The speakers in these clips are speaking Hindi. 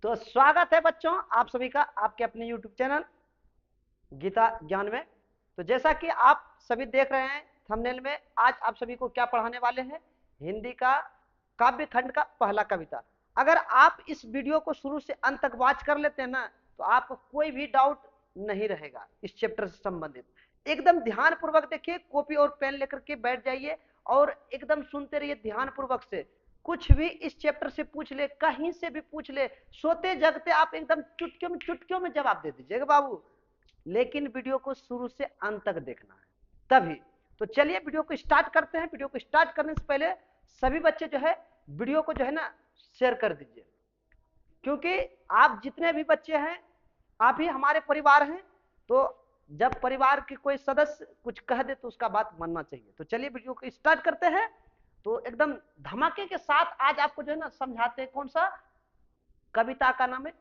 तो स्वागत है बच्चों आप सभी का आपके अपने YouTube चैनल गीता ज्ञान में। तो जैसा कि आप सभी देख रहे हैं थंबनेल में, आज आप सभी को क्या पढ़ाने वाले हैं, हिंदी का काव्य खंड का पहला कविता। अगर आप इस वीडियो को शुरू से अंत तक वॉच कर लेते हैं ना, तो आपको कोई भी डाउट नहीं रहेगा इस चैप्टर से संबंधित। एकदम ध्यान पूर्वक देखिए, कॉपी और पेन लेकर के बैठ जाइए और एकदम सुनते रहिए ध्यान पूर्वक से। कुछ भी इस चैप्टर से पूछ ले, कहीं से भी पूछ ले, सोते जगते आप एकदम चुटकियों में जवाब दे दीजिएगा बाबू, लेकिन वीडियो को शुरू से अंत तक देखना है तभी। तो चलिए वीडियो को स्टार्ट करते हैं। वीडियो को स्टार्ट करने से पहले सभी बच्चे जो है वीडियो को जो है ना शेयर कर दीजिए, क्योंकि आप जितने भी बच्चे हैं आप ही हमारे परिवार हैं। तो जब परिवार के कोई सदस्य कुछ कह दे तो उसका बात मानना चाहिए। तो चलिए वीडियो को स्टार्ट करते हैं। तो एकदम धमाके के साथ आज आपको जो है ना समझाते हैं। कौन सा कविता का नाम है,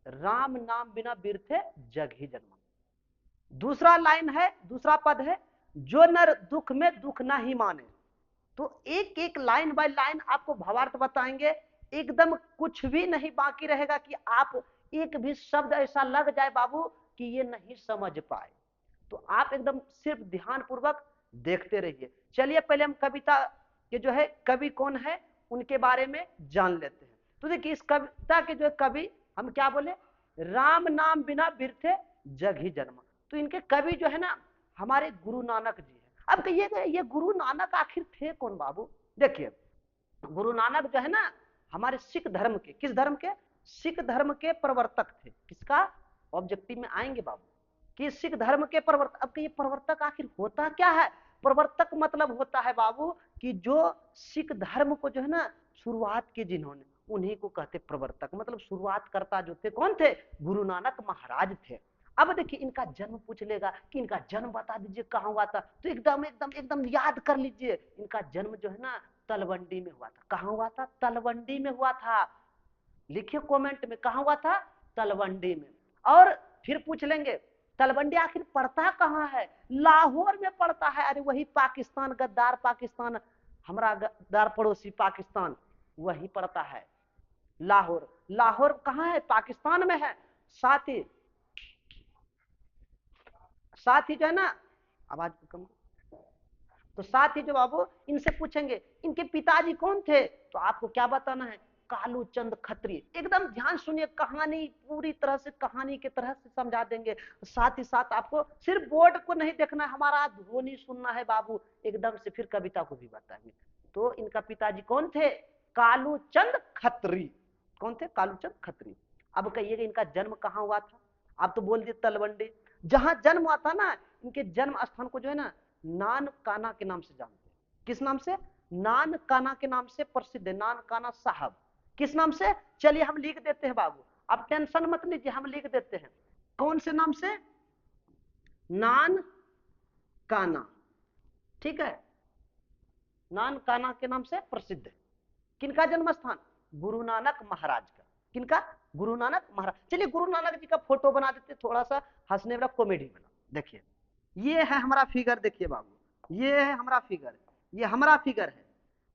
राम नाम बिना बिरथे जग ही जन्मा। दूसरा लाइन है, दूसरा पद है, जो नर दुख में दुख ना ही माने। तो एक एक लाइन बाय लाइन आपको भावार्थ बताएंगे, एकदम कुछ भी नहीं बाकी रहेगा कि आप एक भी शब्द ऐसा लग जाए बाबू कि ये नहीं समझ पाए। तो आप एकदम सिर्फ ध्यान पूर्वक देखते रहिए। चलिए पहले हम कविता के जो है कवि कौन है उनके बारे में जान लेते हैं। तो देखिए इस कविता के जो है कवि हम क्या बोले, राम नाम बिना बिरथे जग ही जन्मा। तो इनके कवि जो है ना हमारे गुरु नानक जी है। अब कहिएगा ये गुरु नानक आखिर थे कौन बाबू। देखिए गुरु नानक जो है ना हमारे सिख धर्म के, किस धर्म के, सिख धर्म के प्रवर्तक थे। किसका, ऑब्जेक्टिव में आएंगे बाबू कि सिख धर्म के प्रवर्तक। अब ये प्रवर्तक आखिर होता क्या है, प्रवर्तक मतलब होता है बाबू कि जो सिख धर्म को जो है ना शुरुआत की जिन्होंने, उन्हीं को कहते प्रवर्तक। मतलब शुरुआत करता जो थे कौन थे, गुरु नानक महाराज थे। अब देखिए इनका जन्म पूछ लेगा कि इनका जन्म बता दीजिए कहाँ हुआ था, तो एकदम एकदम एकदम याद कर लीजिए। इनका जन्म जो है ना तलवंडी में हुआ था। कहाँ हुआ था, तलवंडी में हुआ था। लिखिए कमेंट में कहाँ हुआ था, तलवंडी में। और फिर पूछ लेंगे तलवंडी आखिर पड़ता कहाँ है, लाहौर में पड़ता है। अरे वही पाकिस्तान, गद्दार पाकिस्तान, हमारा गद्दार पड़ोसी पाकिस्तान, वही पड़ता है लाहौर। लाहौर कहाँ है, पाकिस्तान में है। साथ ही जो है ना, आवाज कम। तो साथ ही जो बाबू इनसे पूछेंगे इनके पिताजी कौन थे, तो आपको क्या बताना है, कालू चंद खत्री। एकदम ध्यान सुनिए, कहानी पूरी तरह से कहानी की तरह से समझा देंगे। साथ ही साथ आपको सिर्फ बोर्ड को नहीं देखना है, हमारा ध्वनि सुनना है बाबू एकदम से, फिर कविता को भी बताएंगे। तो इनका पिताजी कौन थे, कालू चंद खत्री। कौन थे, कालू चंद खत्री। अब कहिएगा इनका जन्म कहाँ हुआ था, आप तो बोल दिए तलवंडी। जहां जन्म हुआ था ना, इनके जन्म स्थान को जो है ना नान काना के नाम से जानते हैं। किस नाम से, नान काना के नाम से प्रसिद्ध है, नान काना साहब। किस नाम से, चलिए हम लिख देते हैं बाबू, आप टेंशन मत लीजिए, हम लिख देते हैं। कौन से नाम से, नान काना, ठीक है, नान काना के नाम से प्रसिद्ध है। किनका जन्म स्थान, गुरु नानक महाराज का। किनका, गुरु नानक महाराज। चलिए गुरु नानक जी का फोटो बना देते, थोड़ा सा हंसने वाला कॉमेडी बना। देखिए ये है हमारा फिगर, देखिए बाबू ये है हमारा फिगर, ये हमारा फिगर है,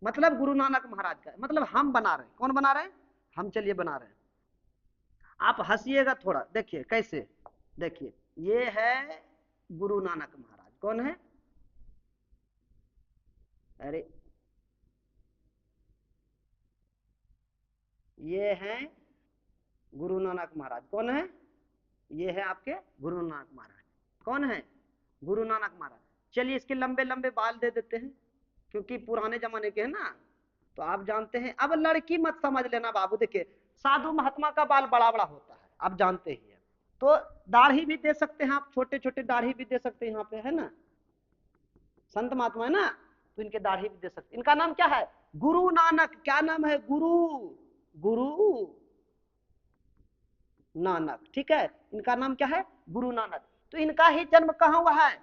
मतलब गुरु नानक महाराज का, मतलब हम बना रहे हैं। कौन बना रहे हैं, हम। चलिए बना रहे हैं, आप हंसिएगा थोड़ा। देखिए कैसे, देखिए ये है गुरु नानक महाराज। कौन है, अरे ये है गुरु नानक महाराज। कौन है, ये है आपके गुरु नानक महाराज। कौन है, गुरु नानक महाराज। चलिए इसके लंबे लंबे बाल दे देते हैं, क्योंकि पुराने जमाने के हैं ना, तो आप जानते हैं। अब लड़की मत समझ लेना बाबू, देखिए साधु महात्मा का बाल बड़ा बड़ा होता है, आप जानते ही है। तो दाढ़ी भी दे सकते हैं आप, छोटे छोटे दाढ़ी भी दे सकते हैं, यहाँ पे है ना संत महात्मा है ना, तो इनके दाढ़ी भी दे सकते। इनका नाम क्या है, गुरु नानक। क्या नाम है, गुरु, गुरु नानक, ठीक है। इनका नाम क्या है, गुरु नानक। तो इनका ही जन्म कहाँ हुआ है,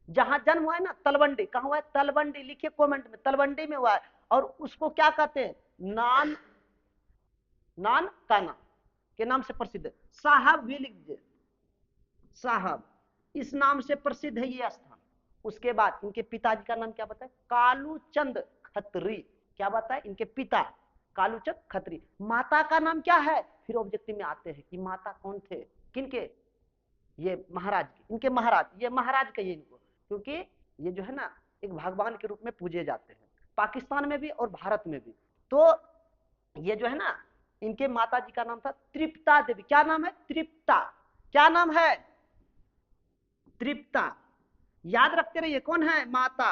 जहां जन्म हुआ है ना तलवंडी। कहाँ हुआ है, तलवंडी। लिखिए कमेंट में, तलवंडी में हुआ है। और उसको क्या कहते हैं, नान, नान काना के नाम से प्रसिद्ध है। साहब भी लिख दीजिए, साहब इस नाम से प्रसिद्ध है ये स्थान। उसके बाद इनके पिताजी का नाम क्या बताए, कालू चंद खत्री। क्या बताए, इनके पिता कालूचंद खत्री। माता का नाम क्या है, फिर ऑब्जेक्टिव में आते हैं कि माता कौन थे, किनके, ये महाराज के, इनके महाराज, ये महाराज कहिए इनको, क्योंकि ये जो है ना एक भगवान के रूप में पूजे जाते हैं, पाकिस्तान में भी और भारत में भी। तो ये जो है ना, इनके माता जी का नाम था तृप्ता देवी। क्या नाम है, तृप्ता। क्या नाम है, तृप्ता। याद रखते रहिए, कौन है, माता,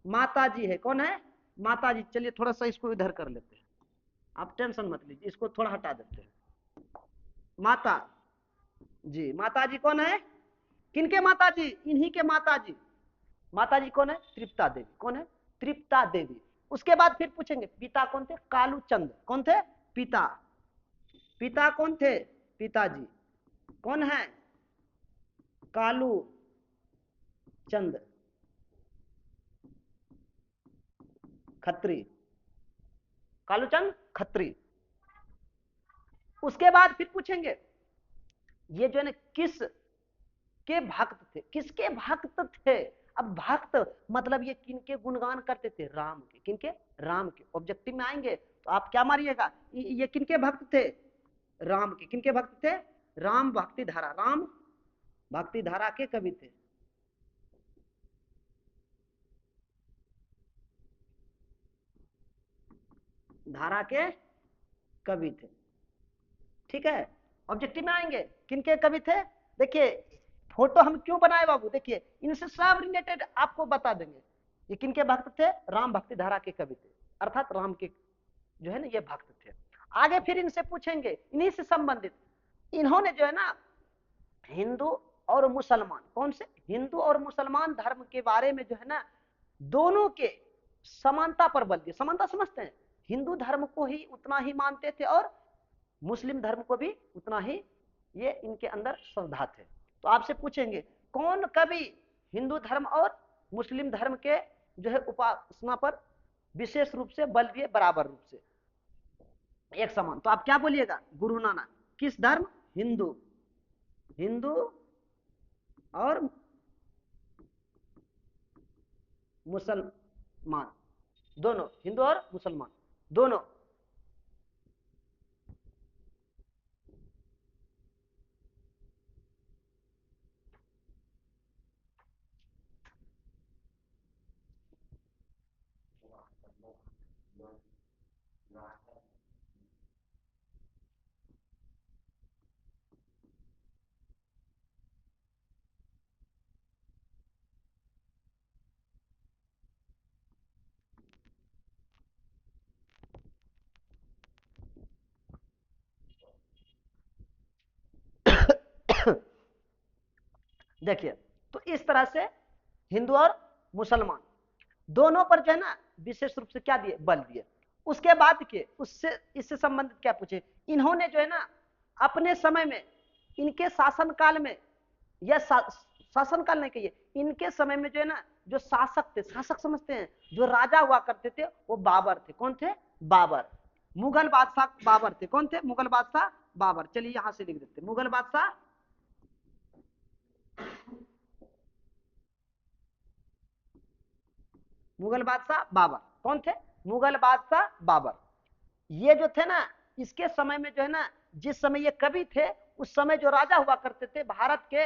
माता जी है, कौन है, माता जी। चलिए थोड़ा सा इसको इधर कर लेते हैं, आप टेंशन मत लीजिए, इसको थोड़ा हटा देते हैं। माता जी, माता जी कौन है, किनके माता जी, इन्हीं के माता जी। माता जी कौन है, तृप्ता देवी। कौन है, तृप्ता देवी। उसके बाद फिर पूछेंगे पिता कौन थे, कालूचंद। कौन थे, पिता। पिता कौन थे, पिताजी कौन है, कालू चंद खत्री, कालूचंद खत्री। उसके बाद फिर पूछेंगे ये जो है ना किस के भक्त थे, किसके भक्त थे। अब भक्त मतलब ये किनके गुणगान करते थे, राम के। किनके, राम के। ऑब्जेक्टिव में आएंगे तो आप क्या मारिएगा, ये किनके भक्त थे, राम के। किनके भक्त थे, राम भक्ति धारा, राम भक्ति धारा के कवि थे। धारा के कवि थे, ठीक है। ऑब्जेक्टिव में आएंगे किनके कवि थे। देखिए फोटो हम क्यों बनाए बाबू, देखिए इनसे सब रिलेटेड आपको बता देंगे। ये किनके भक्त थे, राम भक्ति धारा के कवि थे, अर्थात राम के जो है ना ये भक्त थे। आगे फिर इनसे पूछेंगे, इन्हीं से संबंधित, इन्होंने जो है ना हिंदू और मुसलमान, कौन से, हिंदू और मुसलमान धर्म के बारे में जो है ना दोनों के समानता पर बल दिया। समानता समझते हैं, हिंदू धर्म को ही उतना ही मानते थे और मुस्लिम धर्म को भी उतना ही ये इनके अंदर श्रद्धा थे। तो आपसे पूछेंगे कौन कवि हिंदू धर्म और मुस्लिम धर्म के जो है उपासना पर विशेष रूप से बल दिए, बराबर रूप से एक समान। तो आप क्या बोलिएगा, गुरु नानक। किस धर्म, हिंदू, हिंदू और मुसलमान, दोनों, हिंदू और मुसलमान दोनों। देखिए तो इस तरह से हिंदू और मुसलमान दोनों पर जो है ना विशेष रूप से क्या दिए, बल दिए। उसके बाद के उससे इससे संबंधित क्या पूछे, इन्होंने जो है ना अपने समय में, इनके शासन काल में, या शासन काल नहीं कहिए, इनके समय में जो है ना जो शासक थे, शासक समझते हैं, जो राजा हुआ करते थे वो बाबर थे। कौन थे, बाबर। मुगल बादशाह बाबर थे। कौन थे, मुगल बादशाह बाबर। चलिए यहां से लिख देते, मुगल बादशाह, मुगल बादशाह बाबर। कौन थे, मुगल बादशाह बाबर। ये जो थे ना इसके समय में जो है ना, जिस समय ये कवि थे उस समय जो राजा हुआ करते थे भारत के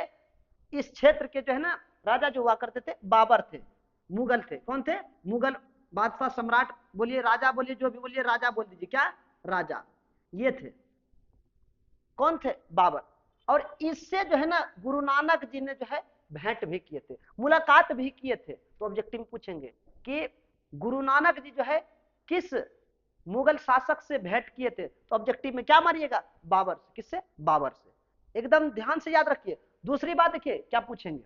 इस क्षेत्र के जो है ना राजा जो हुआ करते थे बाबर थे, मुगल थे। कौन थे, मुगल बादशाह सम्राट बोलिए, राजा बोलिए, जो भी बोलिए, राजा बोल दीजिए, क्या, राजा, ये थे। कौन थे, बाबर। और इससे जो है ना गुरु नानक जी ने जो है भेंट भी किए थे, मुलाकात भी किए थे। तो ऑब्जेक्टिव पूछेंगे कि गुरु नानक जी जो है किस मुगल शासक से भेंट किए थे, तो ऑब्जेक्टिव में क्या मारिएगा, बाबर से। किससे, बाबर से। एकदम ध्यान से याद रखिए। दूसरी बात देखिए क्या पूछेंगे,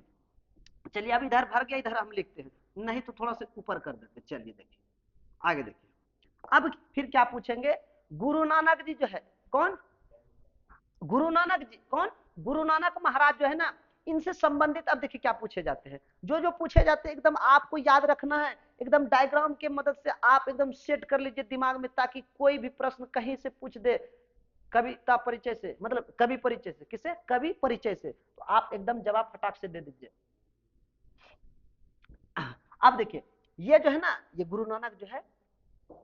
चलिए अब इधर भर गया, इधर हम लिखते हैं, नहीं तो थोड़ा सा ऊपर कर देते। चलिए देखिए आगे देखिए, अब फिर क्या पूछेंगे, गुरु नानक जी जो है कौन, गुरु नानक जी कौन, गुरु नानक महाराज जो है ना इनसे संबंधित। अब देखिए क्या पूछे जाते हैं, जो जो पूछे जाते हैं एकदम आपको याद रखना है, एकदम डायग्राम के मदद से आप एकदम सेट कर लीजिए दिमाग में, ताकि कोई भी प्रश्न कहीं से पूछ दे कविता परिचय से, मतलब कवि परिचय से, किसे, कवि परिचय से, तो आप एकदम जवाब फटाक से दे दीजिए। अब देखिए ये जो है ना ये गुरु नानक जो है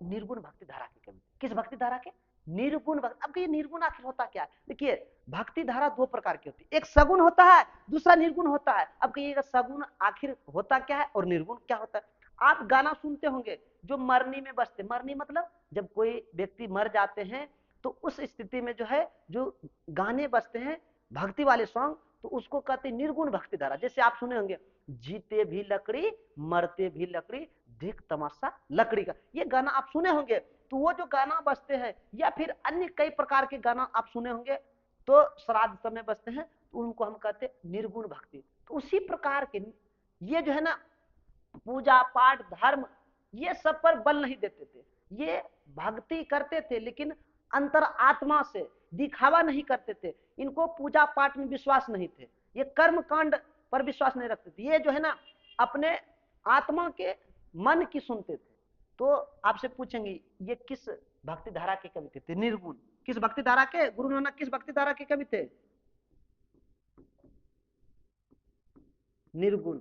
निर्गुण भक्ति धारा की कवि। किस भक्ति धारा के? निर्गुण भक्ति। अब ये निर्गुण आखिर होता क्या है? देखिए भक्ति धारा दो प्रकार की होती है, एक सगुण होता है, दूसरा निर्गुण होता है। अब कहिएगा सगुण आखिर होता क्या है और निर्गुण क्या होता है? आप गाना सुनते होंगे जो मरनी में बजते, मरनी मतलब जब कोई व्यक्ति मर जाते हैं तो उस स्थिति में जो है जो गाने बजते हैं भक्ति वाले सॉन्ग, तो उसको कहते हैं निर्गुण भक्ति धारा। जैसे आप सुने होंगे, जीते भी लकड़ी मरते भी लकड़ी, देख तमाशा लकड़ी का, ये गाना आप सुने होंगे। तो वो जो गाना बजते हैं या फिर अन्य कई प्रकार के गाना आप सुने होंगे तो श्राद्ध समय बजते हैं, तो उनको हम कहते हैं निर्गुण भक्ति। तो उसी प्रकार के ये जो है ना पूजा पाठ धर्म ये सब पर बल नहीं देते थे, ये भक्ति करते थे लेकिन अंतर आत्मा से, दिखावा नहीं करते थे। इनको पूजा पाठ में विश्वास नहीं थे, ये कर्म कांड पर विश्वास नहीं रखते थे, ये जो है ना अपने आत्मा के मन की सुनते थे। तो आपसे पूछेंगे ये किस भक्ति धारा के कवि थे? निर्गुण। किस भक्ति धारा के? गुरु नानक किस भक्ति धारा के कवि थे? निर्गुण।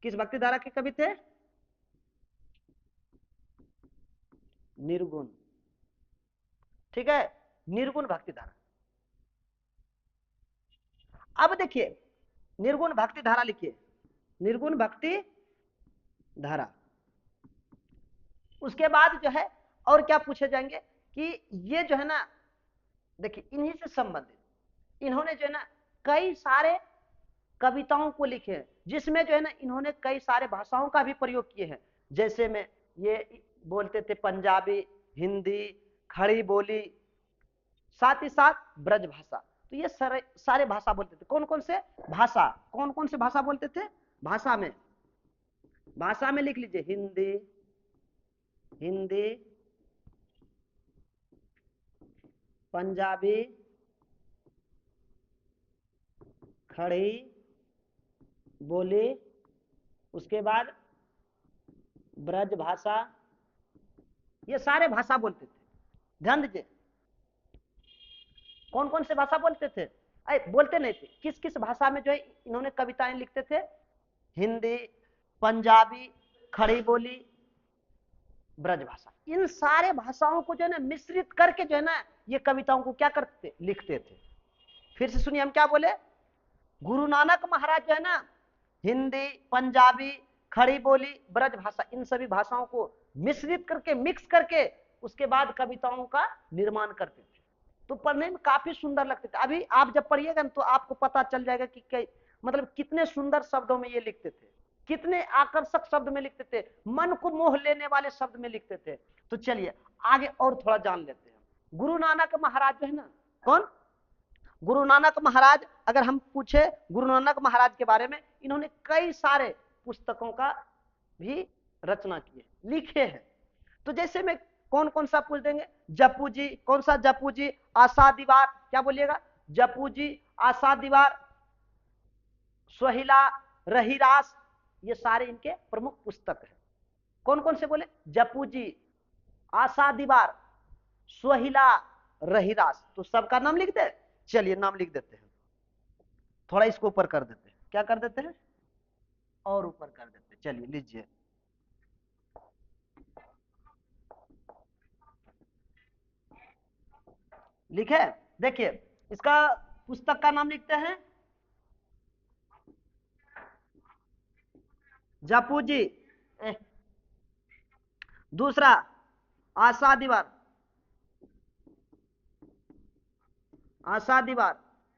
किस भक्ति धारा के कवि थे? निर्गुण। ठीक है, निर्गुण भक्ति धारा। अब देखिए निर्गुण भक्ति धारा लिखिए, निर्गुण भक्ति धारा। उसके बाद जो है और क्या पूछे जाएंगे कि ये जो है ना देखिए इन्हीं से संबंधित इन्होंने जो है ना कई सारे कविताओं को लिखे हैं, जिसमें जो है ना इन्होंने कई सारे भाषाओं का भी प्रयोग किए हैं। जैसे में ये बोलते थे पंजाबी, हिंदी, खड़ी बोली, साथ ही साथ ब्रज भाषा। तो ये सारे भाषा बोलते थे। कौन कौन से भाषा? कौन कौन से भाषा बोलते थे? भाषा में लिख लीजिए, हिंदी, हिंदी, पंजाबी, खड़ी बोली, उसके बाद ब्रज भाषा, ये सारे भाषा बोलते थे। ध्यान दीजिए कौन कौन से भाषा बोलते थे? अरे बोलते नहीं थे, किस किस भाषा में जो है इन्होंने कविताएं लिखते थे? हिंदी, पंजाबी, खड़ी बोली, ब्रज भाषा। इन सारे भाषाओं को जो है ना मिश्रित करके जो है ना ये कविताओं को क्या करते? लिखते थे। फिर से सुनिए हम क्या बोले। गुरु नानक महाराज जो है ना हिंदी, पंजाबी, खड़ी बोली, ब्रज भाषा, इन सभी भाषाओं को मिश्रित करके, मिक्स करके उसके बाद कविताओं का निर्माण करते थे। तो पढ़ने में काफी सुंदर लगते थे। अभी आप जब पढ़िएगा तो आपको पता चल जाएगा कि मतलब कितने सुंदर शब्दों में ये लिखते थे, कितने आकर्षक शब्द में लिखते थे, मन को मोह लेने वाले शब्द में लिखते थे। तो चलिए आगे और थोड़ा जान लेते हैं। गुरु नानक महाराज जो है ना, कौन? गुरु नानक महाराज। अगर हम पूछे गुरु नानक महाराज के बारे में, इन्होंने कई सारे पुस्तकों का भी रचना की है, लिखे हैं। तो जैसे में कौन कौन सा पूछ देंगे? जपू जी। कौन सा? जपू जी, आशा दीवार। क्या बोलिएगा? जपू जी, आशा दीवार, सोहिला, रहीरास, ये सारे इनके प्रमुख पुस्तक हैं। कौन कौन से बोले? जपू जी, आशा दीवार, सोहिला, रहीरास। तो सबका नाम लिख दे। चलिए नाम लिख देते हैं, थोड़ा इसको ऊपर कर देते हैं। क्या कर देते हैं? और ऊपर कर देते हैं। चलिए लीजिए, लिखे। देखिए इसका पुस्तक का नाम लिखते हैं जपू जी। दूसरा आशा दीवार, आशा दीवार।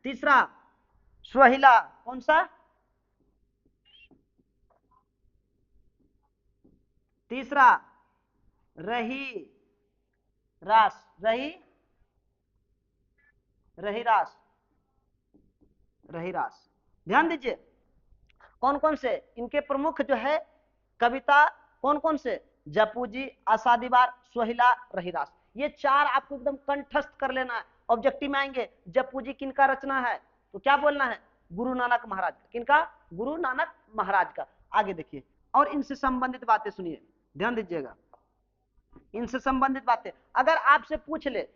तीसरा सोहिला। कौन सा? तीसरा रही रास, रही रहीरास, रहीरास। ध्यान दीजिए कौन कौन से इनके प्रमुख जो है कविता, कौन कौन से? जपू जी, आशा दीवार, सोहिला, रहीरास। ये चार आपको एकदम कंठस्थ कर लेना है। ऑब्जेक्टिव में आएंगे जपू जी किनका रचना है, तो क्या बोलना है? गुरु नानक महाराज का। किनका? गुरु नानक महाराज का। आगे देखिए और इनसे संबंधित बातें सुनिए, ध्यान दीजिएगा। इनसे संबंधित बातें अगर आपसे पूछ ले,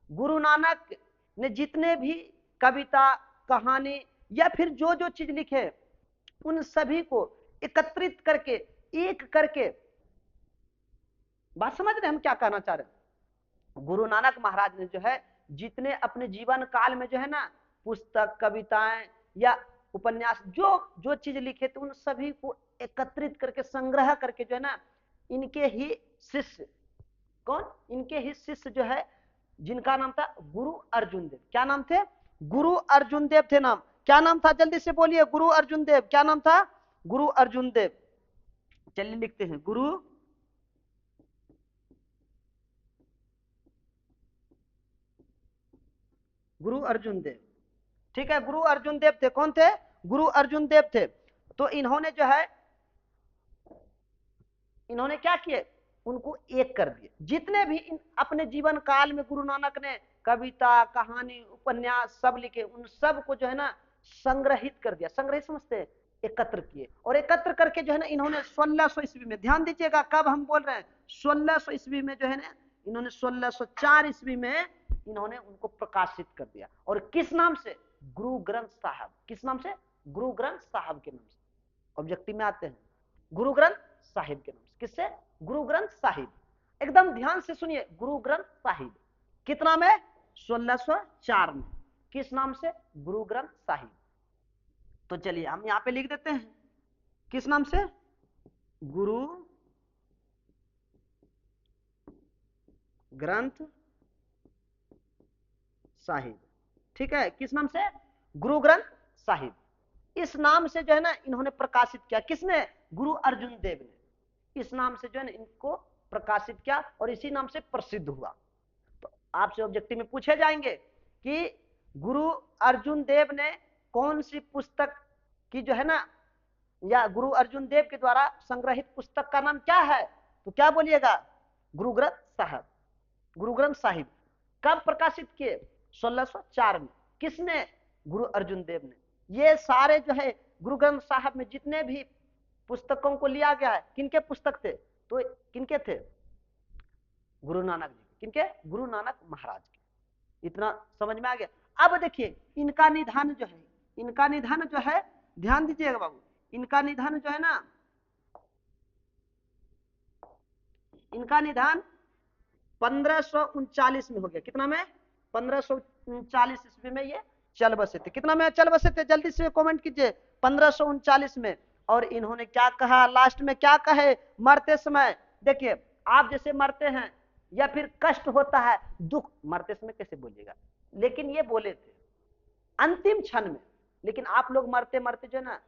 गुरु नानक ने जितने भी कविता, कहानी या फिर जो जो चीज लिखे उन सभी को एकत्रित करके एक करके, बात समझ रहे हैं हम क्या कहना चाह रहे हैं। गुरु नानक महाराज ने जो है जितने अपने जीवन काल में जो है ना पुस्तक, कविताएं या उपन्यास जो जो चीज लिखे थे उन सभी को एकत्रित करके संग्रह करके जो है ना इनके ही शिष्य, कौन, इनके ही शिष्य जो है जिनका नाम था गुरु अर्जुन देव। क्या नाम थे? गुरु अर्जुन देव थे नाम। क्या नाम था? जल्दी से बोलिए। गुरु अर्जुन देव। क्या नाम था? गुरु अर्जुन देव। चलिए लिखते हैं, गुरु अर्जुन देव। ठीक है, गुरु अर्जुन देव थे। कौन थे? गुरु अर्जुन देव थे। तो इन्होंने जो है इन्होंने क्या किए, उनको एक कर दिए। जितने भी अपने जीवन काल में गुरु नानक ने कविता, कहानी, उपन्यास सब लिखे उन सब को जो है ना संग्रहित कर दिया। संग्रहित समझते हैं? एकत्र किए। और एकत्र करके जो है ना इन्होंने 1600 ईस्वी में, ध्यान दीजिएगा कब हम बोल रहे हैं, 1600 ईस्वी में जो है ना इन्होंने 1604 ईस्वी में इन्होंने उनको प्रकाशित कर दिया। और किस नाम से? गुरु ग्रंथ साहब। किस नाम से? गुरु ग्रंथ साहब के नाम से। ऑब्जेक्टिव में आते हैं, गुरु ग्रंथ साहिब के नाम से। किससे? गुरु ग्रंथ साहिब। एकदम ध्यान से सुनिए, गुरु ग्रंथ साहिब कितना में? 1604 में। किस नाम से? गुरु ग्रंथ साहिब। तो चलिए हम यहां पे लिख देते हैं, किस नाम से? गुरु ग्रंथ साहिब। ठीक है, किस नाम से? गुरु ग्रंथ साहिब। इस नाम से जो है ना इन्होंने प्रकाशित किया। किसने? गुरु अर्जुन देव ने इस नाम से जो है ना इनको प्रकाशित किया और इसी नाम से प्रसिद्ध हुआ। तो आपसे ऑब्जेक्टिव में पूछे जाएंगे कि गुरु अर्जुन देव ने कौन सी पुस्तक की जो है ना, या गुरु अर्जुन देव के द्वारा संग्रहित पुस्तक का नाम क्या है? तो क्या बोलिएगा? गुरु ग्रंथ साहब, गुरु ग्रंथ साहिब। कब प्रकाशित किए? 1604 में। किसने? गुरु अर्जुन देव ने। ये सारे जो है गुरु ग्रंथ साहब में जितने भी पुस्तकों को लिया गया है, किनके पुस्तक थे? तो किनके थे? गुरु नानक जी। किनके? गुरु नानक महाराज के। इतना समझ में आ गया। अब देखिए इनका निधन जो है, इनका निधन जो है, ध्यान दीजिएगा बाबू, इनका निधन जो है ना, इनका निधन 1539 में हो गया। कितना में? 1539 ईस्वी में ये चल बसे थे। कितना में चल बसे थे? जल्दी से कमेंट कीजिए। 1539 में। और इन्होंने क्या कहा लास्ट में? क्या कहे मरते समय? देखिए आप जैसे मरते हैं या फिर कष्ट होता है, दुख, मरते समय कैसे बोलिएगा, लेकिन ये बोले थे अंतिम क्षण में। लेकिन आप लोग मरते मरते जो ना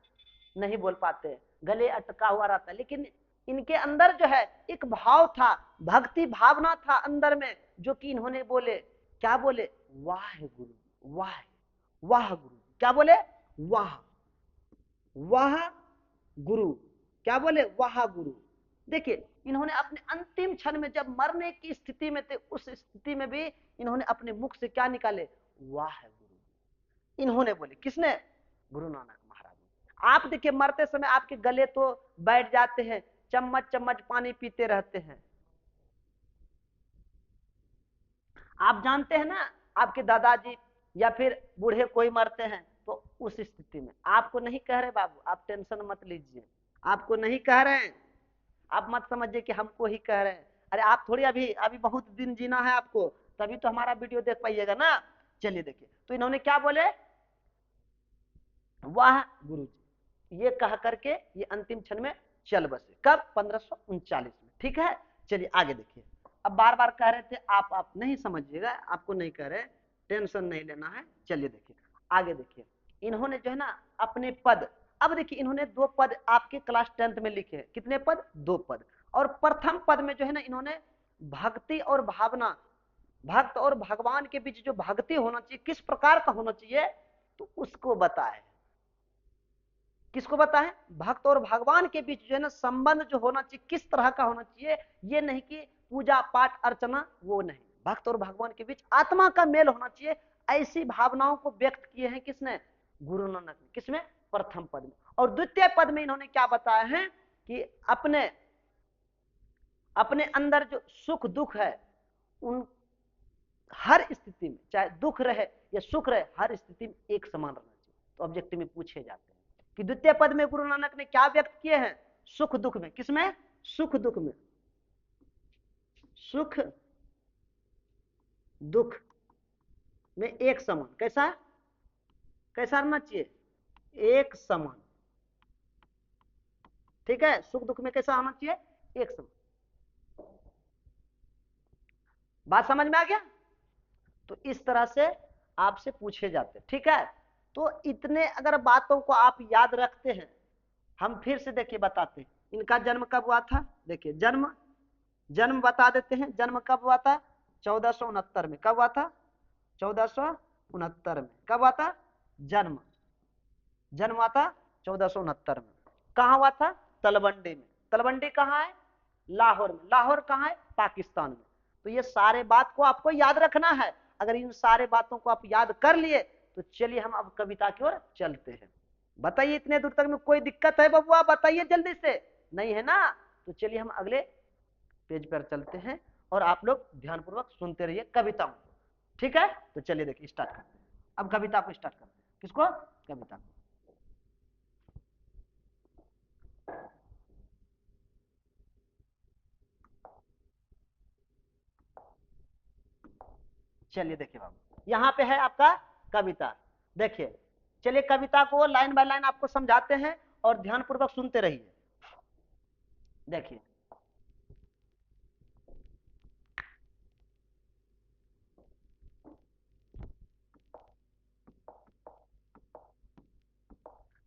नहीं बोल पाते, गले अटका हुआ रहता। लेकिन इनके अंदर जो है एक भाव था, भक्ति भावना था अंदर में, जो कि इन्होंने बोले। क्या बोले? वाह गुरु, वाह, वाह गुरु। क्या बोले? वाह, वाह गुरु। क्या बोले? वाह गुरु। देखिए इन्होंने अपने अंतिम क्षण में जब मरने की स्थिति में थे, उस स्थिति में भी इन्होंने अपने मुख से क्या निकाले? वाह गुरु। इन्होंने बोले। किसने? गुरु नानक महाराज ने। आप देखिए मरते समय आपके गले तो बैठ जाते हैं, चम्मच चम्मच पानी पीते रहते हैं। आप जानते हैं ना, आपके दादाजी या फिर बूढ़े कोई मरते हैं तो उस स्थिति में आपको नहीं कह रहे बाबू, आप टेंशन मत लीजिए, आपको नहीं कह रहे हैं, आप मत समझिए कि हमको ही कह रहे हैं। अरे आप थोड़ी अभी अभी बहुत दिन जीना है आपको, तभी तो हमारा वीडियो देख पाइएगा ना। चलिए देखिए, तो इन्होंने क्या बोले? वाह गुरु जी। ये कह करके ये अंतिम क्षण में चल बसे। कब? 1539 में। ठीक है, चलिए आगे देखिए। अब बार बार कह रहे थे, आप नहीं समझिएगा, आपको नहीं कह रहे, टेंशन नहीं लेना है। चलिए देखिए आगे देखिए, इन्होंने जो है ना अपने पद, अब देखिए इन्होंने 2 पद आपके क्लास 10th में लिखे। कितने पद? 2 पद। और प्रथम पद में जो है ना इन्होंने भक्ति और भावना, भक्त और भगवान के बीच जो भक्ति होना चाहिए किस प्रकार का होना चाहिए, तो उसको बताए। किसको बताएं? भक्त और भगवान के बीच जो है ना संबंध जो होना चाहिए किस तरह का होना चाहिए। ये नहीं कि पूजा पाठ अर्चना, वो नहीं। भक्त और भगवान के बीच आत्मा का मेल होना चाहिए। ऐसी भावनाओं को व्यक्त किए हैं किसने? गुरु नानक ने। किसमें? प्रथम पद में। और द्वितीय पद में इन्होंने क्या बताया है कि अपने अपने अंदर जो सुख दुख है, उन हर स्थिति में, चाहे दुख रहे या सुख रहे, हर स्थिति में एक समान रहना चाहिए। तो ऑब्जेक्टिव में पूछे जाते हैं कि द्वितीय पद में गुरु नानक ने क्या व्यक्त किए हैं, सुख दुख में, किसमें, सुख दुख में, सुख दुख में एक समान, कैसा कैसा रहना चाहिए, एक समान, ठीक है, सुख दुख में कैसा होना चाहिए, एक समान। बात समझ में आ गया। तो इस तरह से आपसे पूछे जाते हैं, ठीक है। तो इतने अगर बातों को आप याद रखते हैं, हम फिर से देखिए बताते हैं इनका जन्म कब हुआ था। देखिए जन्म जन्म बता देते हैं, जन्म कब हुआ था, 1469 में। कब हुआ था, 1469 में। कब हुआ था जन्म, जन्म हुआ था 1469 में। कहाँ हुआ था, तलवंडी में। तलवंडी कहाँ है, लाहौर में। लाहौर कहाँ है, पाकिस्तान में। तो ये सारे बात को आपको याद रखना है। अगर इन सारे बातों को आप याद कर लिए तो चलिए हम अब कविता की ओर चलते हैं। बताइए इतने दूर तक में कोई दिक्कत है बबुआ, बताइए जल्दी से, नहीं है ना। तो चलिए हम अगले पेज पर चलते हैं और आप लोग ध्यानपूर्वक सुनते रहिए कविताओं को, ठीक है। तो चलिए देखिए स्टार्ट करते हैं, अब कविता को स्टार्ट करते हैं। किसको, कविता को। चलिए देखिए बाबू, यहाँ पे है आपका कविता। देखिए चलिए कविता को लाइन बाय लाइन आपको समझाते हैं और ध्यानपूर्वक सुनते रहिए। देखिए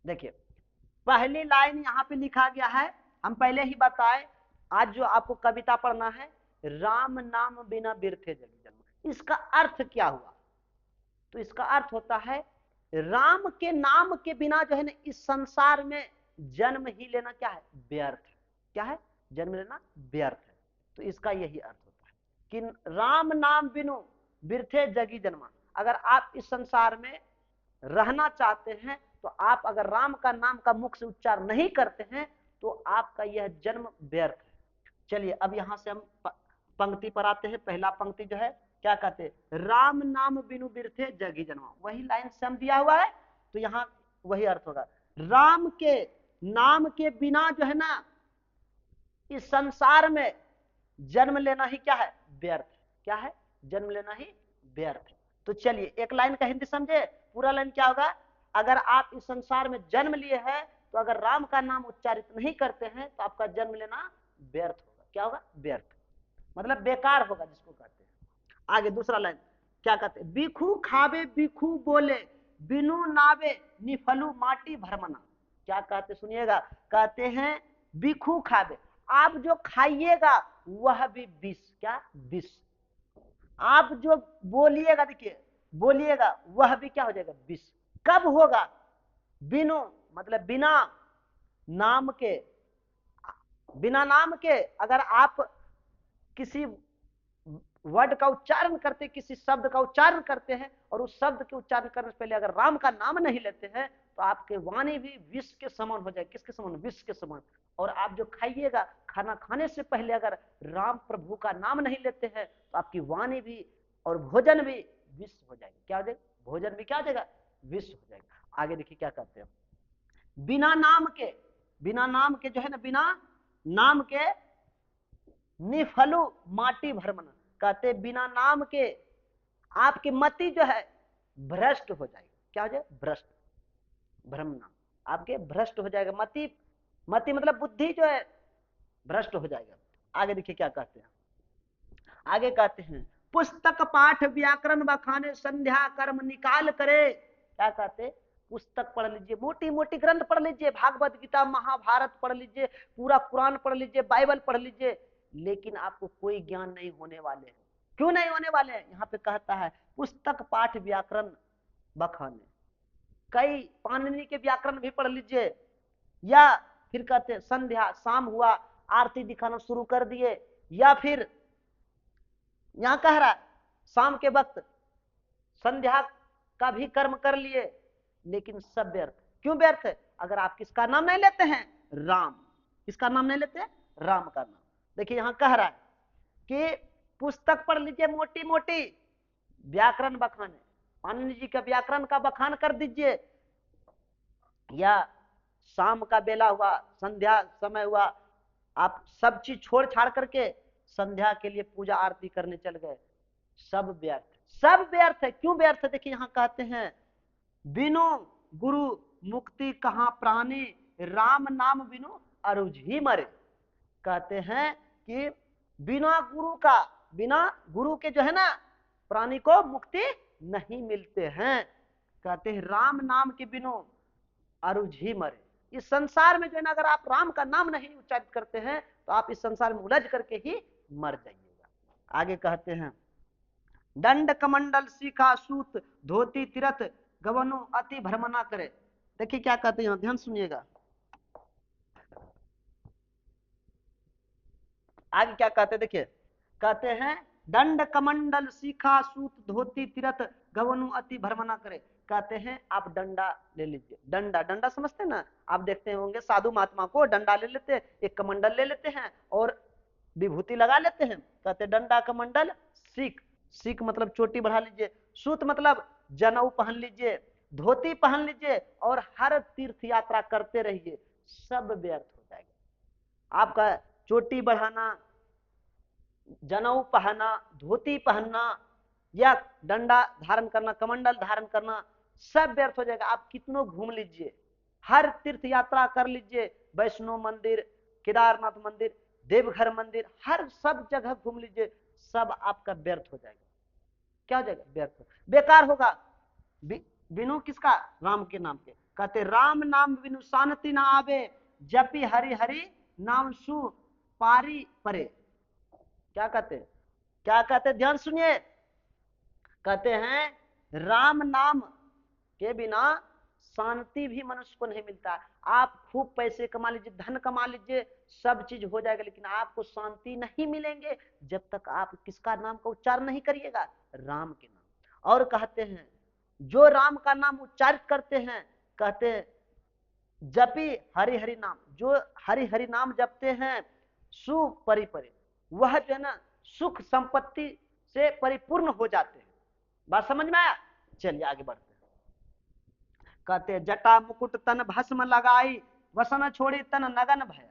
देखिए पहली लाइन यहाँ पे लिखा गया है, हम पहले ही बताए, आज जो आपको कविता पढ़ना है, राम नाम बिना बिरथे जग जन्म। इसका अर्थ क्या हुआ, तो इसका अर्थ होता है राम के नाम के बिना जो है ना इस संसार में जन्म ही लेना क्या है, व्यर्थ। क्या है, जन्म लेना व्यर्थ है। तो इसका यही अर्थ होता है कि राम नाम बिनु बिरथे जगी जन्मा। अगर आप इस संसार में रहना चाहते हैं तो आप अगर राम का नाम का मुख से उच्चार नहीं करते हैं तो आपका यह जन्म व्यर्थ है। चलिए अब यहां से हम पंक्ति पर आते हैं। पहला पंक्ति जो है क्या कहते हैं, राम नाम बिनु बिरथे जगी जन्मा। वही लाइन सम दिया हुआ है, तो यहाँ वही अर्थ होगा, राम के नाम के बिना जो है ना इस संसार में जन्म लेना ही क्या है, व्यर्थ। क्या है, जन्म लेना ही व्यर्थ। तो चलिए एक लाइन का हिंदी समझे, पूरा लाइन क्या होगा, अगर आप इस संसार में जन्म लिए हैं तो अगर राम का नाम उच्चारित नहीं करते हैं तो आपका जन्म लेना व्यर्थ होगा। क्या होगा, व्यर्थ, मतलब बेकार होगा जिसको कहते हैं। आगे दूसरा लाइन क्या कहते हैं, बिखू खावे बिखू बोले बिनु नावे निफलू माटी भरमना। क्या कहते सुनिएगा, कहते हैं बिखू खावे, आप जो खाइएगा वह भी विष। क्या, विष। आप जो बोलिएगा, देखिए बोलिएगा वह भी क्या हो जाएगा, विष। कब होगा, बिनु मतलब बिना नाम के, बिना नाम के अगर आप किसी वर्ड का उच्चारण करते, किसी शब्द का उच्चारण करते हैं और उस शब्द के उच्चारण करने से पहले अगर राम का नाम नहीं लेते हैं तो आपके वाणी भी विष के समान हो जाए। किसके समान, विष के समान। और आप जो खाइएगा, खाना खाने से पहले अगर राम प्रभु का नाम नहीं लेते हैं तो आपकी वाणी भी और भोजन भी विष हो जाएगा। क्या हो जाएगा, भोजन भी क्या हो जाएगा, विष हो जाएगा। आगे देखिए क्या कहते हैं, बिना नाम के, बिना नाम के जो है ना, बिना नाम के निफलु माटी भरमना। कहते बिना नाम के आपकी मति जो है भ्रष्ट हो जाएगी। क्या हो जाएगा, भ्रष्ट, भ्रमना, आपके भ्रष्ट हो जाएगा। मति, मति मतलब बुद्धि जो है भ्रष्ट हो जाएगा। आगे देखिए क्या कहते हैं, आगे कहते हैं पुस्तक पाठ व्याकरण बखाने संध्या कर्म निकाल करे। क्या कहते, पुस्तक पढ़ लीजिए, मोटी मोटी ग्रंथ पढ़ लीजिए, भागवत गीता महाभारत पढ़ लीजिए, पूरा कुरान पढ़ लीजिए, बाइबल पढ़ लीजिए, लेकिन आपको कोई ज्ञान नहीं होने वाले हैं। क्यों नहीं होने वाले हैं, यहाँ पे कहता है पुस्तक पाठ व्याकरण बखाने, कई पाणिनि के व्याकरण भी पढ़ लीजिए, या फिर कहते हैं संध्या, शाम हुआ आरती दिखाना शुरू कर दिए, या फिर यहां कह रहा है शाम के वक्त संध्या का भी कर्म कर लिए, लेकिन सब व्यर्थ। क्यों व्यर्थ है, अगर आप किसका नाम नहीं लेते हैं, राम, किसका नाम नहीं लेते, राम का नाम। देखिए यहां कह रहा है कि पुस्तक पढ़ लीजिए मोटी मोटी, व्याकरण बखाने, पाणिनि जी का व्याकरण का बखान कर दीजिए, या शाम का बेला हुआ, संध्या समय हुआ, आप सब चीज छोड़ छाड़ करके संध्या के लिए पूजा आरती करने चल गए, सब व्यर्थ, सब व्यर्थ है। क्यों व्यर्थ है? देखिए यहाँ कहते हैं, बिनु गुरु मुक्ति कहाँ प्राणी, राम नाम बिनु अरुझ ही मरे। कहते हैं कि बिना गुरु का, बिना गुरु के जो है ना प्राणी को मुक्ति नहीं मिलते हैं। कहते हैं राम नाम के बिनु अरुझ ही मरे। इस संसार में जो है ना, अगर आप राम का नाम नहीं उच्चारित करते हैं तो आप इस संसार में उलझ करके ही मर जाइएगा। आगे कहते हैं, दंड कमंडल शिखा सूत धोती तीरथ गवनु अति भ्रम ना करे। देखिए क्या कहते हैं, ध्यान सुनिएगा। आगे क्या कहते हैं, देखिए कहते हैं, दंड कमंडल शिखा सूत धोती तीरथ गवनु अति भ्रम ना करे। कहते हैं आप डंडा ले लीजिए, डंडा, डंडा समझते हैं ना, आप देखते होंगे साधु महात्मा को डंडा ले लेते हैं, एक कमंडल ले लेते हैं और विभूति लगा लेते हैं। कहते डंडा कमंडल सीख, सीख मतलब चोटी बढ़ा लीजिए, सूत मतलब जनेऊ पहन लीजिए, धोती पहन लीजिए और हर तीर्थ यात्रा करते रहिए, सब व्यर्थ हो जाएगा। आपका चोटी बढ़ाना, जनेऊ पहनना, धोती पहनना या डंडा धारण करना, कमंडल धारण करना, सब व्यर्थ हो जाएगा। आप कितनों घूम लीजिए, हर तीर्थ यात्रा कर लीजिए, वैष्णो मंदिर, केदारनाथ मंदिर, देवघर मंदिर, हर सब जगह घूम लीजिए, सब आपका व्यर्थ हो जाएगा। क्या हो जाएगा? व्यर्थ, बेकार होगा। बिनु किसका? राम के नाम के। कहते राम नाम बिनु शांति ना आवे, जपी हरि हरि नाम सु पारी परे। क्या कहते हैं, क्या कहते हैं, ध्यान सुनिए। कहते हैं राम नाम के बिना शांति भी मनुष्य को नहीं मिलता। आप खूब पैसे कमा लीजिए, धन कमा लीजिए, सब चीज हो जाएगा, लेकिन आपको शांति नहीं मिलेंगे जब तक आप किसका नाम का उच्चारण नहीं करिएगा? राम के नाम। और कहते हैं जो राम का नाम उच्चारित करते हैं, कहते हैं जपी हरि हरि नाम, जो हरि हरि नाम जपते हैं, सुपरि परे, वह जो है ना सुख संपत्ति से परिपूर्ण हो जाते हैं। बात समझ में आया? चलिए आगे बढ़ते हैं। कहते हैं जटा मुकुट तन भस्म लगाई, वसन छोड़ी तन नगन भय।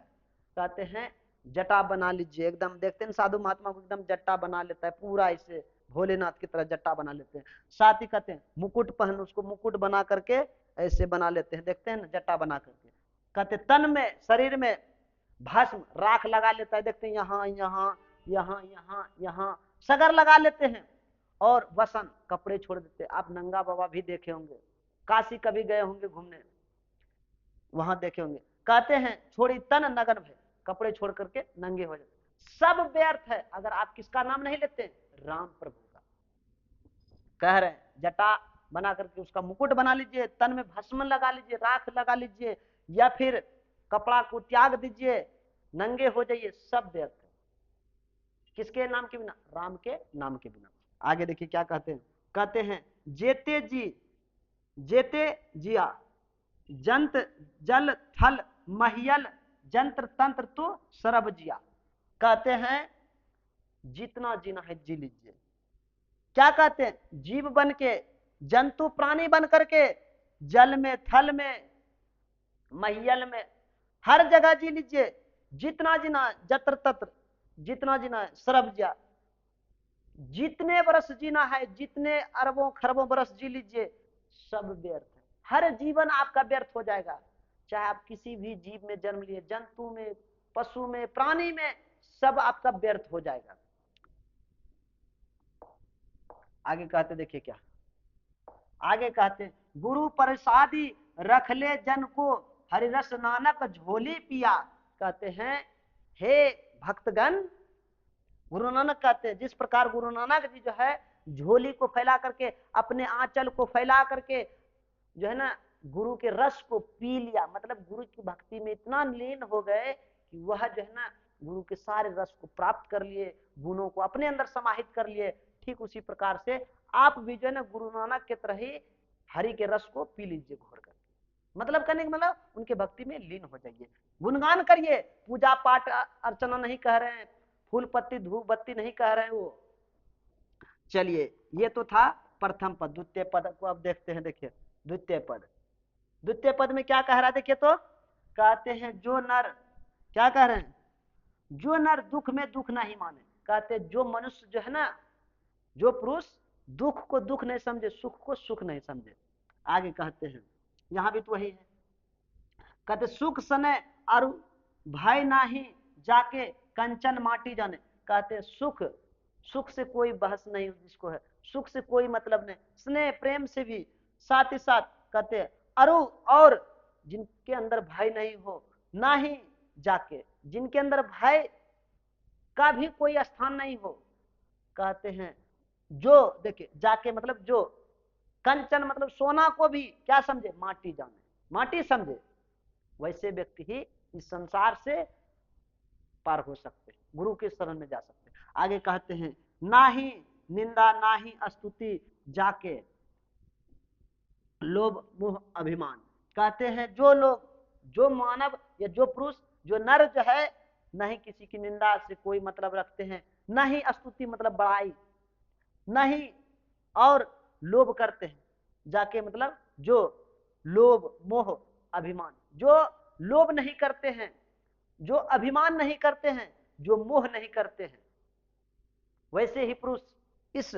कहते हैं जटा बना लीजिए, एकदम देखते हैं साधु महात्मा को एकदम जट्टा बना लेता है, पूरा ऐसे भोलेनाथ की तरह जट्टा बना लेते हैं। साथ ही कहते हैं मुकुट पहन, उसको मुकुट बना करके ऐसे बना लेते हैं, देखते हैं ना जट्टा बना करके। कहते तन में, शरीर में भस्म राख लगा लेता है, देखते हैं यहाँ यहाँ यहाँ यहाँ यहाँ सगर लगा लेते हैं। और वसन कपड़े छोड़ देते हैं। आप नंगा बाबा भी देखे होंगे, काशी कभी गए होंगे घूमने, वहां देखे होंगे। कहते हैं छोड़ी तन नगन भय, कपड़े छोड़ करके नंगे हो जाते। सब व्यर्थ है अगर आप किसका नाम नहीं लेते? राम प्रभु का। कह रहे हैं जटा बना करके उसका मुकुट बना लीजिए, तन में भस्म लगा लीजिए, राख लगा लीजिए, या फिर कपड़ा को त्याग दीजिए, नंगे हो जाइए, सब व्यर्थ है। किसके नाम के बिना? राम के नाम के बिना। आगे देखिए क्या कहते हैं। कहते हैं जेते जी, जेते जिया, जंत जल थल महियल, जंत्र तंत्र तो सरब जिया। कहते हैं जितना जीना है जी लीजिए। क्या कहते हैं? जीव बन के, जंतु प्राणी बन करके, जल में, थल में, महियल में, हर जगह जी लीजिए, जितना जीना, जत्र तत्र जितना जीना है, सरब जिया, जितने बरस जीना है, जितने अरबों खरबों बरस जी लीजिए, सब व्यर्थ है। हर जीवन आपका व्यर्थ हो जाएगा, चाहे आप किसी भी जीव में जन्म लिए, जंतु में, पशु में, प्राणी में, सब आपका व्यर्थ हो जाएगा। आगे कहते देखिए क्या आगे कहते, गुरु प्रसादी रख ले जन को, हरिरस नानक झोली पिया। कहते हैं हे भक्तगण, गुरु नानक कहते हैं जिस प्रकार गुरु नानक जी जो है झोली को फैला करके, अपने आंचल को फैला करके जो है ना गुरु के रस को पी लिया, मतलब गुरु की भक्ति में इतना लीन हो गए कि वह जो है ना गुरु के सारे रस को प्राप्त कर लिए, गुणों को अपने अंदर समाहित कर लिए। ठीक उसी प्रकार से आप भी जो है ना गुरु नानक की तरह ही हरि के रस को पी लीजिए घोर करके। मतलब कहने का मतलब उनके भक्ति में लीन हो जाइए, गुणगान करिए। पूजा पाठ अर्चना नहीं कह रहे हैं, फूल पत्ती धूप बत्ती नहीं कह रहे हैं वो। चलिए ये तो था प्रथम पद। द्वितीय पद को अब देखते हैं। देखिए द्वितीय पद, द्वितीय पद में क्या कह रहा है देखिए, तो कहते हैं जो नर, क्या कह रहे हैं, जो नर दुख में दुख नहीं माने, कहते हैं जो मनुष्य जो है ना, जो पुरुष दुख को दुख नहीं समझे, सुख को सुख नहीं समझे। आगे कहते हैं, यहां भी तो वही है, कहते सुख सने और भय नाही जाके कंचन माटी जाने। कहते सुख, सुख से कोई बहस नहीं जिसको है, सुख से कोई मतलब नहीं, स्नेह प्रेम से भी, साथ ही साथ कहते अरु, और जिनके अंदर भय नहीं हो, ना ही जाके, जिनके अंदर भय का भी कोई स्थान नहीं हो, कहते हैं जो, देखिए जाके मतलब जो, कंचन मतलब सोना को भी क्या समझे, माटी जाने, माटी समझे, वैसे व्यक्ति ही इस संसार से पार हो सकते, गुरु के शरण में जा सकते। आगे कहते हैं ना ही निंदा ना ही स्तुति जाके लोभ मोह अभिमान। कहते हैं जो लोग, जो मानव या जो पुरुष, जो नर जो है, नहीं किसी की निंदा से कोई मतलब रखते हैं, न ही स्तुति मतलब बड़ाई, न ही और लोभ करते हैं जाके, मतलब जो लोभ मोह अभिमान, जो लोभ नहीं करते हैं, जो अभिमान नहीं करते हैं, जो मोह नहीं करते हैं, वैसे ही पुरुष इस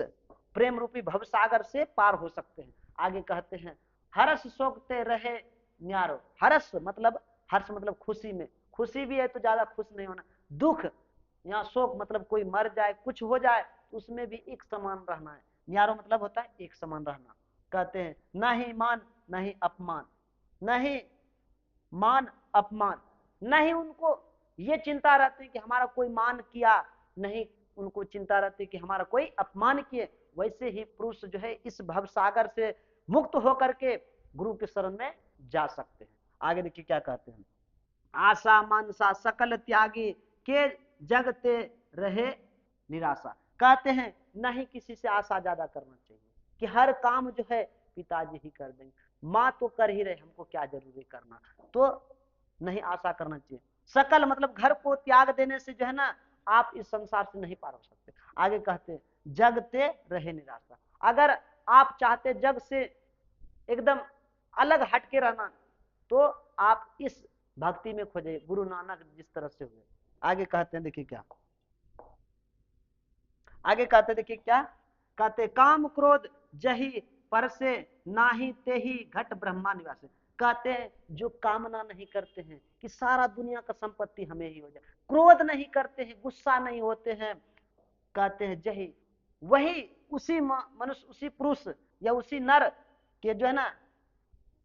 प्रेम रूपी भवसागर से पार हो सकते हैं। आगे कहते हैं हर्ष शोकते रहे न्यारो। हर्ष मतलब खुशी में, खुशी भी है तो ज्यादा खुश नहीं होना, दुख या शोक मतलब कोई मर जाए, कुछ हो जाए, उसमें भी एक समान रहना है। न्यारो मतलब होता है एक समान रहना। कहते हैं ना ही मान ना ही अपमान, न ही मान अपमान, न ही उनको ये चिंता रहती है कि हमारा कोई मान किया, नहीं उनको चिंता रहती है कि हमारा कोई अपमान किए। वैसे ही पुरुष जो है इस भवसागर से मुक्त होकर के गुरु के शरण में जा सकते हैं। आगे देखिए क्या कहते हैं, आशा मानसा सकल त्यागी के जगते रहे निराशा। कहते हैं नहीं किसी से आशा ज्यादा करना चाहिए कि हर काम जो है पिताजी ही कर देंगे, माँ तो कर ही रहे, हमको क्या जरूरी करना, तो नहीं आशा करना चाहिए। सकल मतलब घर को त्याग देने से जो है ना, आप इस संसार से नहीं पार हो सकते। आगे कहते हैं जगते रहे निराशा। अगर आप चाहते जग से एकदम अलग हट के रहना, तो आप इस भक्ति में खोजे, गुरु नानक जिस तरह से हुए। आगे कहते हैं देखिए क्या, आगे कहते देखिए क्या कहते, काम क्रोध जही पर से नाही ते ही घट ब्रह्मा निवास। कहते हैं जो कामना नहीं करते हैं कि सारा दुनिया का संपत्ति हमें ही हो जाए, क्रोध नहीं करते हैं, गुस्सा नहीं होते हैं, कहते हैं जही, वही उसी मनुष्य, उसी पुरुष या उसी नर के जो है ना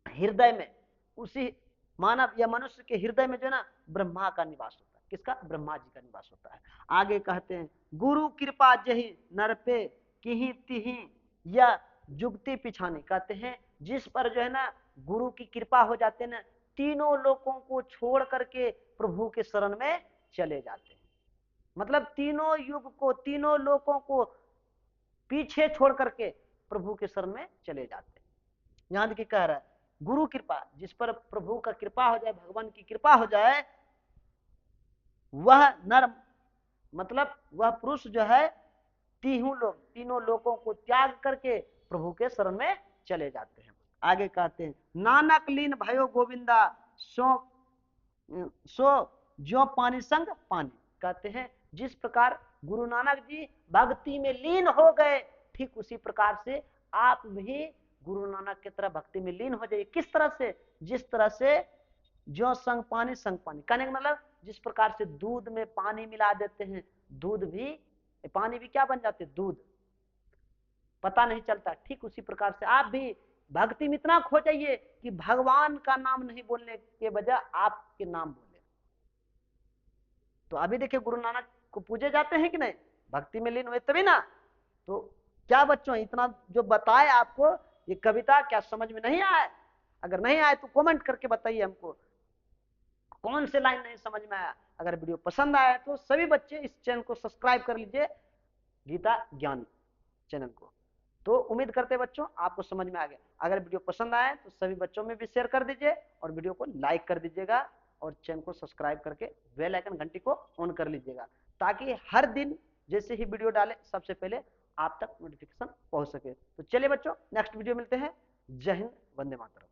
हृदय में, उसी मानव या मनुष्य के हृदय में जो है ना ब्रह्मा का निवास होता है। किसका? ब्रह्मा जी का निवास होता है। आगे कहते हैं गुरु कृपा जही नर पे किही तिही या जुगती पिछानी। कहते हैं जिस पर जो है ना गुरु की कृपा हो जाते हैं ना, तीनों लोगों को छोड़ करके प्रभु के शरण में चले जाते हैं। मतलब तीनों युग को, तीनों लोगों को पीछे छोड़ करके प्रभु के शरण में चले जाते हैं। यहां देखिए कह रहा है गुरु कृपा, जिस पर प्रभु का कृपा हो जाए, भगवान की कृपा हो जाए, वह नर मतलब वह पुरुष जो है तीनों लोगों को त्याग करके प्रभु के शरण में चले जाते हैं। आगे कहते हैं नानक लीन भयो गोविंदा सो सो जो पानी संग पानी। कहते हैं जिस प्रकार गुरु नानक जी भक्ति में लीन हो गए, ठीक उसी प्रकार से आप भी गुरु नानक की तरह भक्ति में लीन हो जाइए। किस तरह से? जिस तरह से जो संग पानी कहने का मतलब जिस प्रकार से दूध में पानी मिला देते हैं, दूध भी, पानी भी क्या बन जाते, दूध, पता नहीं चलता, ठीक उसी प्रकार से आप भी भक्ति में इतना खो जाइए कि भगवान का नाम नहीं बोलने के बजाय आपके नाम बोले। तो अभी देखिए गुरु नानक को पूजे जाते हैं कि नहीं, भक्ति में लीन हुए तभी ना। तो क्या बच्चों इतना जो बताए आपको, ये कविता क्या समझ में नहीं आए? अगर नहीं आए तो कमेंट करके बताइए हमको कौन से लाइन नहीं समझ में आया। अगर वीडियो पसंद आया तो सभी बच्चे इस चैनल को सब्सक्राइब कर लीजिए, गीता ज्ञान चैनल को। तो उम्मीद करते हैं बच्चों आपको समझ में आ गया। अगर वीडियो पसंद आए तो सभी बच्चों में भी शेयर कर दीजिए और वीडियो को लाइक कर दीजिएगा और चैनल को सब्सक्राइब करके बेल आइकन घंटी को ऑन कर लीजिएगा, ताकि हर दिन जैसे ही वीडियो डाले सबसे पहले आप तक नोटिफिकेशन पहुंच सके। तो चलिए बच्चों नेक्स्ट वीडियो मिलते हैं। जय हिंद, वंदे मातरम।